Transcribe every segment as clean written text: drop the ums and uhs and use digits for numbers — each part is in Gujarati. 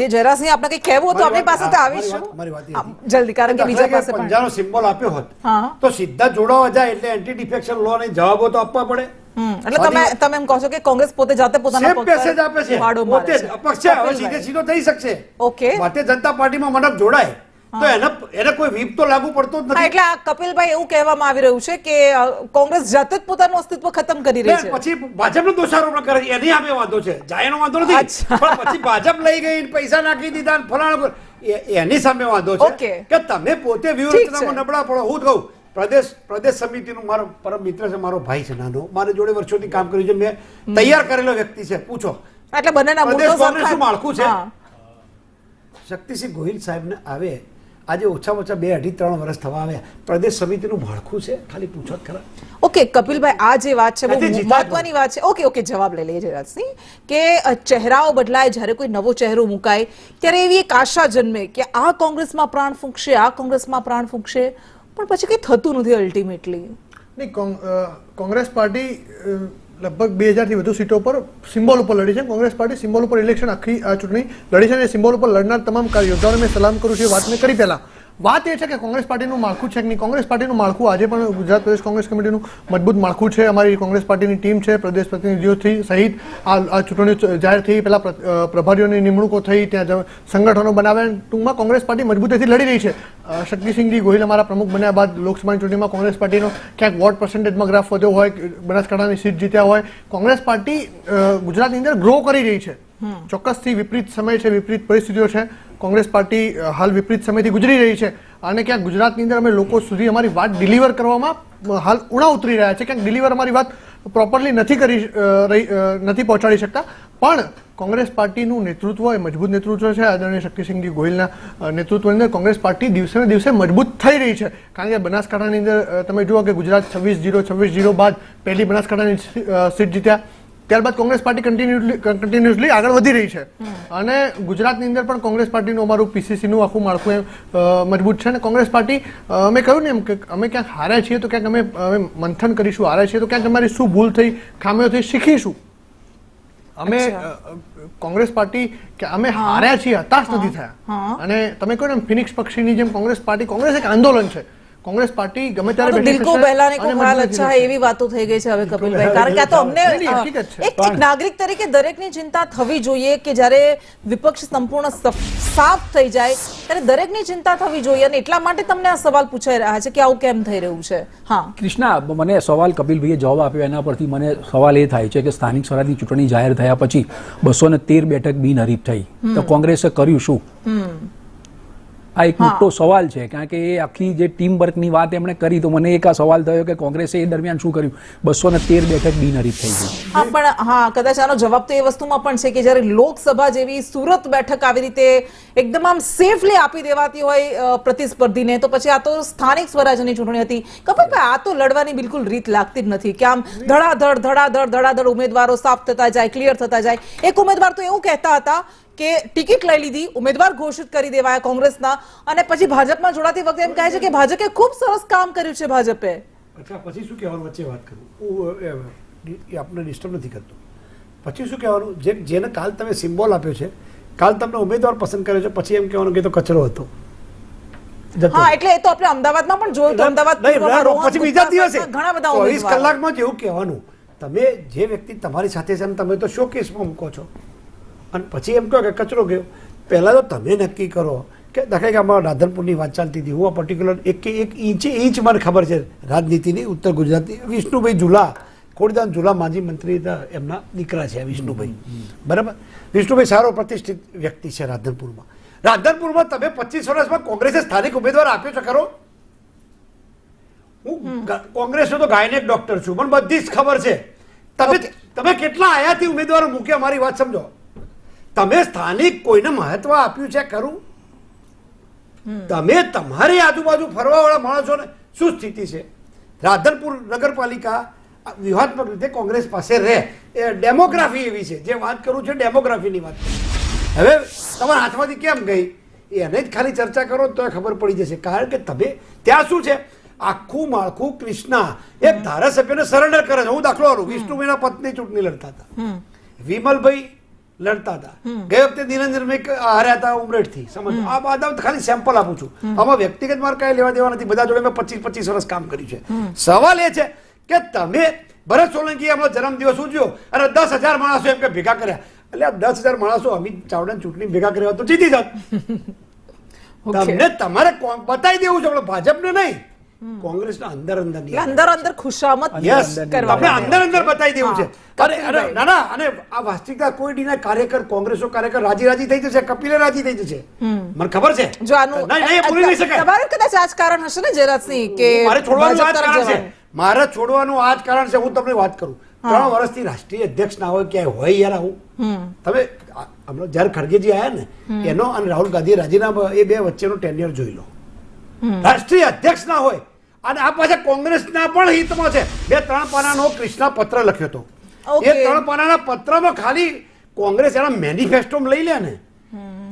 જયરાજસિંહ આપણે કઈ કહેવું હતું આપણી પાસે તો આવીશું જલ્દી, કારણ કે બીજા પાસે પંજાનો સિમ્બોલ આપ્યો હોત તો સીધા જોડાવા જાય એટલે એન્ટી ડિફેક્શન લો ને જવાબો તો આપવા પડે. એટલે તમે એમ કહો છો કે કોંગ્રેસ પોતે જાતે પોતાના મેસેજ આપે છે, પોતે જ અપક્ષ છે, હવે સીધે સીધો થઈ શકશે. ઓકે, ભારતીય જનતા પાર્ટીમાં મનક જોડાય તો એને કોઈ વીપ તો લાગુ પડતો જ નથી. એટલે આ કપિલભાઈ એવું કહેવામાં આવી રહ્યું છે કે કોંગ્રેસ જાતે જ પોતાનું અસ્તિત્વ ખતમ કરી રહી છે. પછી ભાજપનો દોષારોપણ કરે છે, એની સામે વાંધો છે, જાયનો વાંધો નથી. પણ પછી ભાજપ લઈ ગઈ, પૈસા નાખી દીધા, ફલાણા, એની સામે વાંધો છે કે તમે પોતે વ્યૂહરચનામાં નબળા પડો. હું કહું, પ્રદેશ સમિતિનું મારો પરમ મિત્ર છે, મારો ભાઈ છે નાનો, મારી જોડે વર્ષોથી કામ કર્યું છે, મેં તૈયાર કરેલો વ્યક્તિ છે. પૂછો એટલે બંનેના પ્રદેશ કોંગ્રેસનું માળખું છે. શક્તિસિંહ ગોહિલ સાહેબને આવે આજે ઓછામાં ઓછા 2-2.5-3 વર્ષ થવા આવ્યા, પ્રદેશ સમિતિનું માળખું છે, ખાલી પૂછો ખરા. ઓકે કપિલભાઈ, આ જે વાત છે બહુ મહત્વની વાત છે. ઓકે જવાબ લઈ લઈએ જયરાજસિંહ, કે ચહેરાઓ બદલાય, જ્યારે કોઈ નવો ચહેરો મુકાય ત્યારે એવી એક આશા જન્મે કે આ કોંગ્રેસમાં પ્રાણ ફૂંકશે, આ કોંગ્રેસમાં પ્રાણ ફૂંકશે, પણ પછી કંઈ થતું નથી અલ્ટિમેટલી. નહીં, કોંગ્રેસ પાર્ટી લગભગ 2000 થી વધુ સીટો પર સિમ્બોલ ઉપર લડી છે. કોંગ્રેસ પાર્ટી સિમ્બોલ ઉપર ઇલેક્શન આખી ચૂંટણી લડી છે અને સિમ્બોલ ઉપર લડનાર તમામ યોદ્ધાઓને મેં સલામ કરું છું. વાત મેં કરી પહેલા. વાત એ છે કે કોંગ્રેસ પાર્ટીનું માળખું છે કે નહીં. કોંગ્રેસ પાર્ટીનું માળખું આજે પણ ગુજરાત પ્રદેશ કોંગ્રેસ કમિટીનું મજબૂત માળખું છે. અમારી કોંગ્રેસ પાર્ટીની ટીમ છે, પ્રદેશ પ્રતિનિધિઓથી સહિત આ ચૂંટણીઓ જાહેર થઈ, પહેલા પ્રભારીઓની નિમણૂકો થઈ, ત્યાં સંગઠનો બનાવ્યા. ટૂંકમાં કોંગ્રેસ પાર્ટી મજબૂતીથી લડી રહી છે. શક્તિસિંહજી ગોહિલ અમારા પ્રમુખ બન્યા બાદ લોકસભાની ચૂંટણીમાં કોંગ્રેસ પાર્ટીનો ક્યાંક વોટ પર્સન્ટેજમાં ગ્રાફ વધ્યો હોય, બનાસકાંઠાની સીટ જીત્યા હોય, કોંગ્રેસ પાર્ટી ગુજરાતની અંદર ગ્રો કરી રહી છે. ચોક્કસથી વિપરીત સમય છે, વિપરીત પરિસ્થિતિઓ છે. કોંગ્રેસ પાર્ટી હાલ વિપરીત સમયથી ગુજરી રહી છે અને ક્યાંક ગુજરાતની અંદર અમે લોકો સુધી અમારી વાત ડિલિવર કરવામાં હાલ ઉણા ઉતરી રહ્યા છે. ક્યાંક ડિલિવર અમારી વાત પ્રોપરલી નથી પહોંચાડી શકતા. પણ કોંગ્રેસ પાર્ટીનું નેતૃત્વ એ મજબૂત નેતૃત્વ છે. આદરણીય શક્તિસિંહજી ગોહિલના નેતૃત્વની અંદર કોંગ્રેસ પાર્ટી દિવસે ને દિવસે મજબૂત થઈ રહી છે. કારણ કે બનાસકાંઠાની અંદર તમે જુઓ કે ગુજરાત 26-0 બાદ પહેલી બનાસકાંઠાની સીટ જીત્યા. ત્યારબાદ કોંગ્રેસ પાર્ટી કન્ટિન્યુઅસલી આગળ વધી રહી છે અને ગુજરાતની અંદર પણ કોંગ્રેસ પાર્ટીનું અમારું પીસીસીનું આખું માળખું મજબૂત છે. અને કોંગ્રેસ પાર્ટી અમે કહ્યું ને એમ કે અમે ક્યાંક હાર્યા છીએ તો ક્યાંક અમે મંથન કરીશું, હાર્યા છીએ તો ક્યાંક અમારી શું ભૂલ થઈ, ખામીઓ થઈ, શીખીશું. અમે કોંગ્રેસ પાર્ટી કે અમે હાર્યા છીએ, હતાશ નથી થયા. અને તમે કહો ને ફિનિક્સ પક્ષીની જેમ કોંગ્રેસ પાર્ટી, કોંગ્રેસ એક આંદોલન છે. કોંગ્રેસ પાર્ટી ગમે ત્યારે દિલ કો બહેલાને કો હાલ અચ્છા એવી વાતો થઈ ગઈ છે હવે કપિલભાઈ. કારણ કે આ તો અમને એક નાગરિક તરીકે દરેકની ચિંતા થવી જોઈએ કે જ્યારે વિપક્ષ સંપૂર્ણ સાફ થઈ જાય ત્યારે દરેકની ચિંતા થવી જોઈએ. અને એટલા માટે તમને આ સવાલ પૂછાઈ રહ્યા છે કે આવું કેમ થઈ રહ્યું છે. હા કૃષ્ણા, મને સવાલ કપિલભાઈએ જવાબ આપ્યો એના પરથી મને સવાલ એ થાય છે કે સ્થાનિક સ્વરાજની ચૂંટણી જાહેર થયા પછી 213 બેઠક બિનહરીફ થઈ તો કોંગ્રેસે કર્યું શું? આ એક મોટો સવાલ છે. કારણ કે એ આખી જે ટીમ વર્કની વાત એમણે કરી તો મને એક આ સવાલ થયો કે કોંગ્રેસે એ દરમિયાન શું કર્યું? 213 બેઠક બિનહરીફ થઈ ગઈ. હા, પણ હા, કદાચ આનો જવાબ તો એ વસ્તુમાં પણ છે કે જ્યારે લોકસભા જેવી સુરત બેઠક આવી રીતે એકદમ આમ સેફલી આપી દેવાતી હોય પ્રતિસ્પર્ધીને, તો પછી આ તો સ્થાનિક સ્વરાજ્યની ચૂંટણી હતી. કપિલભાઈ, આ તો લડવાની બિલકુલ રીત લાગતી જ નથી કે આમ ધડાધડ ઉમેદવારો સાફ થતા જાય, ક્લિયર થતા જાય. એક ઉમેદવાર તો એવું કહેતા હતા કે ટિકિટ લઈ લીધી, ઉમેદવાર ઘોષિત કરી દેવાયા કોંગ્રેસના, અને પછી ભાજપમાં જોડાતી વખતે એમ કહે છે કે ભાજપે ખૂબ સરસ કામ કર્યું છે. ભાજપે પછી શું કહેવાનું? વચ્ચે વાત કરું, આપણે ડિસ્ટર્બ નથી કરતો. પછી શું કહેવાનું? જેને કાલ તમે સિમ્બોલ આપ્યો છે, કાલ તમને ઉમેદવાર પસંદ કર્યો છે, પછી એમ કહેવાનું કે તો કચરો હતો. હા, એટલે એ તો આપણે અમદાવાદમાં પણ જોયું. અમદાવાદ પછી બીજા દિવસે ઘણા બધા 24 કલાકમાં જ એવું કહેવાનું. તમે જે વ્યક્તિ તમારી સાથે છે તમે તો શોકેસમાં મૂકો છો અને પછી એમ કહો કે કચરો ગયો. પહેલાં તો તમે નક્કી કરો કે દાખલા કે અમારા રાધનપુરની વાત ચાલતી હતી, હું આ પર્ટિક્યુલર એક ઇંચ મને ખબર છે રાજનીતિની, ઉત્તર ગુજરાતની. વિષ્ણુભાઈ ઝુલા, ખોડીદાન ઝુલા માજી મંત્રી હતા, એમના દીકરા છે વિષ્ણુભાઈ. બરાબર, વિષ્ણુભાઈ સારો પ્રતિષ્ઠિત વ્યક્તિ છે રાધનપુરમાં. રાધનપુરમાં તમે 25 વર્ષમાં કોંગ્રેસે સ્થાનિક ઉમેદવાર આપ્યો છે ખરો? હું કોંગ્રેસનો તો ગાયનેક ડોક્ટર છું, મને બધી જ ખબર છે. તમે કેટલા આયાથી ઉમેદવારો મૂક્યા? મારી વાત સમજો. તમે સ્થાનિક કોઈને મહત્વ આપ્યું છે ખરું? તમે તમારી આજુબાજુ ફરવાવાળા માણસોને શું સ્થિતિ છે? રાધનપુર નગરપાલિકા વ્યૂહાત્મક રીતે કોંગ્રેસ પાસે રહે. એ ડેમોગ્રાફી એવી છે, જે વાત કરું છું ડેમોગ્રાફીની વાત. હવે તમારા હાથમાંથી કેમ ગઈ એને જ ખાલી ચર્ચા કરો તો ખબર પડી જશે. કારણ કે તમે ત્યાં શું છે, આખું માળખું કૃષ્ણા એક ધારાસભ્યને સરેન્ડર કરે છે. હું દાખલો આલું, વિષ્ણુભાઈના પત્ની ચૂંટણી લડતા હતા, વિમલભાઈ લડતા હતા. ગઈ વખતે નિરંજનભાઈ હાર્યા હતા ઉમરેઠથી. સમજો આ બધા ખાલી સેમ્પલ આપું છું. આમાં વ્યક્તિગત મારે કઈ લેવા દેવા નથી. બધા જોડે મેં 25 વર્ષ કામ કર્યું છે. સવાલ એ છે કે તમે ભરત સોલંકી એમનો જન્મદિવસ ઉજવ્યો અને 10,000 માણસો એમ કે ભેગા કર્યા. એટલે આ 10,000 માણસો અમિત ચાવડાની ચૂંટણી ભેગા કર્યા હોત તો જીતી જાત. તમને તમારે બતાવી દેવું છે, ભાજપને નહીં, કોંગ્રેસના અંદર અંદર નહીં. અંદર અંદર ખુશામત યસ, કરવા આપણે અંદર અંદર બતાવી દેવું છે. અરે ના ના, અને આ વાસ્તવિકતા કોઈ ડીના કાર્યકર, કોંગ્રેસનો કાર્યકર રાજી થઈ જશે, કપિલે રાજી થઈ જશે. મને ખબર છે. જો આનું નહીં, એ ભૂલી નહીં શકાય. તમારું કદાચ આ જ કારણ હશે ને જયરાજસિંહ કે મારે છોડવાનું આ જ ભાજપ તરફ કારણ છે. જવાનું. મારે છોડવાનું આ જ કારણ છે. હું તમને વાત કરું, 3 વર્ષથી રાષ્ટ્રીય અધ્યક્ષ ના હોય ક્યાંય હોય યાર આવું. તમે હમણાં જયારે ખડગેજી આવ્યા ને એનો અને રાહુલ ગાંધી રાજીનામા, એ બે વચ્ચેનો ટેન્ડર જોઈ લો. રાષ્ટ્રીય અધ્યક્ષ ના હોય અને આ પાછા કોંગ્રેસના પણ હિતમાં છે. 2-3 પાનાનો કૃષ્ણા પત્ર લખ્યો હતો. એ 3 પાનાના પત્રમાં ખાલી કોંગ્રેસ એના મેનિફેસ્ટોમાં લઈ લે ને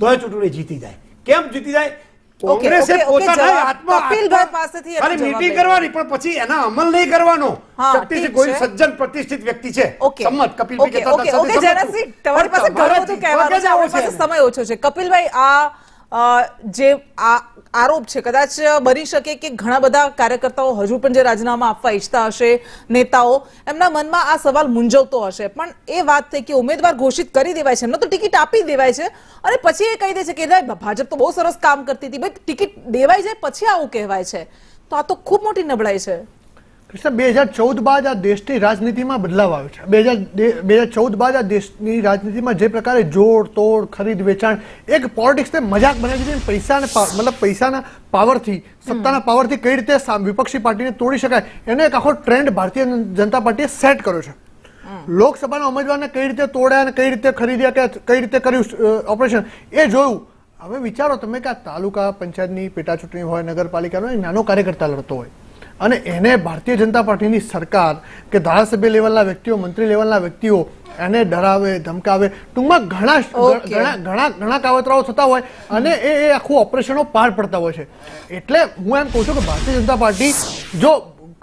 તો એ ચૂંટણી જીતી જાય. કેમ જીતી જાય? કોંગ્રેસે પોતાના હાથમાં કપિલભાઈ પાસેથી ખાલી એનો મીટિંગ જવાબ કરવાની, પણ પછી એના અમલ નહીં કરવાનો. હા, શક્તિસિંહ ઠીક ગોહિલ છે. સજ્જન પ્રતિષ્ઠિત વ્યક્તિ છે. ઓકે. સંમત. કપિલભાઈ ઓકે, કહેતા હતા, ઓકે, સાથે જયરાજસિંહ, સમજતું. તમારી પાસે પણ ઘણું બધું કહેવાનું છે, આપણી પાસે તમારે સમય ઓછો છે. કપિલભાઈ, જે આરોપ છે, કદાચ બની શકે કે ઘણા બધા કાર્યકર્તાઓ હજુ પણ જે રાજીનામા આપવા ઈચ્છતા હશે, નેતાઓ, એમના મનમાં આ સવાલ મૂંઝવતો હશે. પણ એ વાત થઈ કે ઉમેદવાર ઘોષિત કરી દેવાય છે, એમને તો ટિકિટ આપી દેવાય છે અને પછી એ કહી દે છે કે ભાજપ તો બહુ સરસ કામ કરતી હતી, ભાઈ ટિકિટ દેવાઈ જાય પછી આવું કહેવાય છે. તો આ તો ખૂબ મોટી નબળાઈ છે. કૃષ્ણ, 2014 બાદ આ દેશની રાજનીતિમાં બદલાવ આવ્યો છે. 2014 બાદ આ દેશની રાજનીતિમાં જે પ્રકારે જોડ તોડ, ખરીદ વેચાણ, એક પોલિટિક્સને મજાક બનાવી દીધી. પૈસાને મતલબ પૈસાના પાવરથી, સત્તાના પાવરથી કઈ રીતે વિપક્ષી પાર્ટીને તોડી શકાય એનો એક આખો ટ્રેન્ડ ભારતીય જનતા પાર્ટીએ સેટ કર્યો છે. લોકસભાના ઉમેદવારને કઈ રીતે તોડ્યા અને કઈ રીતે ખરીદ્યા કે કઈ રીતે કર્યું ઓપરેશન એ જોયું. હવે વિચારો તમે કે આ તાલુકા પંચાયતની પેટા ચૂંટણી હોય, નગરપાલિકાનો એક નાનો કાર્યકર્તા લડતો હોય અને એને ભારતીય જનતા પાર્ટીની સરકાર કે ધારાસભ્ય લેવલના વ્યક્તિઓ, મંત્રી લેવલના વ્યક્તિઓ એને ડરાવે, ધમકાવે, ટૂંકમાં ઘણા કાવતરાઓ થતા હોય અને એ આખું ઓપરેશનો પાર પડતા હોય છે. એટલે હું એમ કહું છું કે ભારતીય જનતા પાર્ટી જો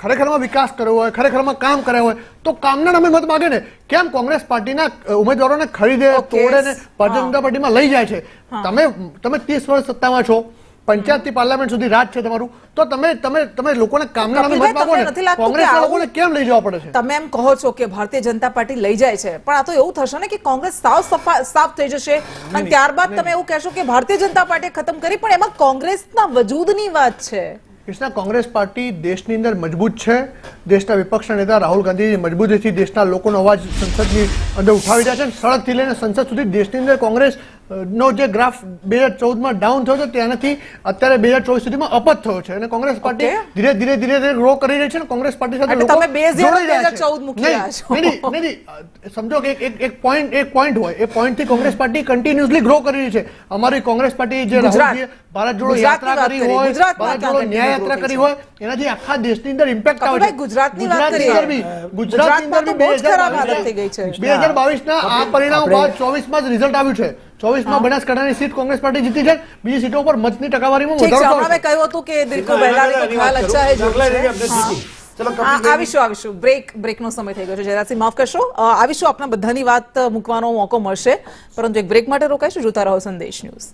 ખરેખરમાં વિકાસ કર્યો હોય, ખરેખરમાં કામ કર્યા હોય તો કામના નામે મત માગે ને. કેમ કોંગ્રેસ પાર્ટીના ઉમેદવારોને ખરીદે, તોડે ને ભારતીય જનતા પાર્ટીમાં લઈ જાય છે? તમે 30 વર્ષ સત્તામાં છો, પંચાયતથી પાર્લામેન્ટ સુધી રાજ છે તમારું, તો તમે લોકોને કામના નામે મત માંગો ને. કોંગ્રેસના લોકોને કેમ લઈ જવા પડે છે? તમે એમ કહો છો કે ભારતીય જનતા પાર્ટી લઈ જાય છે, પણ આ તો એવું થશે ને કે કોંગ્રેસ સાફ થઈ જશે અને ત્યારબાદ તમે એવું કહેશો કે ભારતીય જનતા પાર્ટીએ ખતમ કરી, પણ એમાં કોંગ્રેસના વજૂદની વાત છે. કૃષ્ણા, કોંગ્રેસ પાર્ટી દેશની અંદર મજબૂત છે. દેશના વિપક્ષના નેતા રાહુલ ગાંધી મજબૂતીથી દેશના લોકોનો અવાજ સંસદની અંદર ઉઠાવી રહ્યા છે. સડકથી લઈને સંસદ સુધી દેશની અંદર કોંગ્રેસ નો જે ગ્રાફ 2014માં ડાઉન થયો હતો ત્યાંથી અત્યારે 2024 સુધીમાં અપ જ થયો છે અને કોંગ્રેસ પાર્ટી ધીરે ધીરે ગ્રો કરી રહી છે અને કોંગ્રેસ પાર્ટી સાથે લોકો જોડાઈ રહ્યા છે. 2014 મૂકી રહ્યા છો. નહીં, સમજો કે એક પોઈન્ટ હોય, એ પોઈન્ટથી કોંગ્રેસ પાર્ટી કન્ટિન્યુઅસલી ગ્રો કરી રહી છે. અમારી કોંગ્રેસ પાર્ટી જે રાહુલજીએ ભારત જોડો યાત્રા કરી હોય, ભારત જોડો ન્યાય યાત્રા કરી હોય, એનાથી આખા દેશની અંદર ઇમ્પેક્ટ આવે છે. ગુજરાતની વાત કરીએ, ગુજરાતની અંદર બી 2022ના આ પરિણામ બાદ 24માં જ રિઝલ્ટ આવ્યું છે. 24માં બનાસકાંઠાની સીટ કોંગ્રેસ પાર્ટી જીતી છે. બીજી સીટો પર મતની ટકાવારીમાં વધારો થયો છે. કહ્યું હતું કે દિલકુ બેલારી કો ખ્યાલ અચ્છા હે જો છે. આવીશું બ્રેકનો સમય થઈ ગયો છે. જયરાજસિંહ માફ કરશો, આવીશું આપના બધાની વાત મૂકવાનો મોકો મળશે, પરંતુ એક બ્રેક માટે રોકાઈશું. જોતા રહો સંદેશ ન્યૂઝ.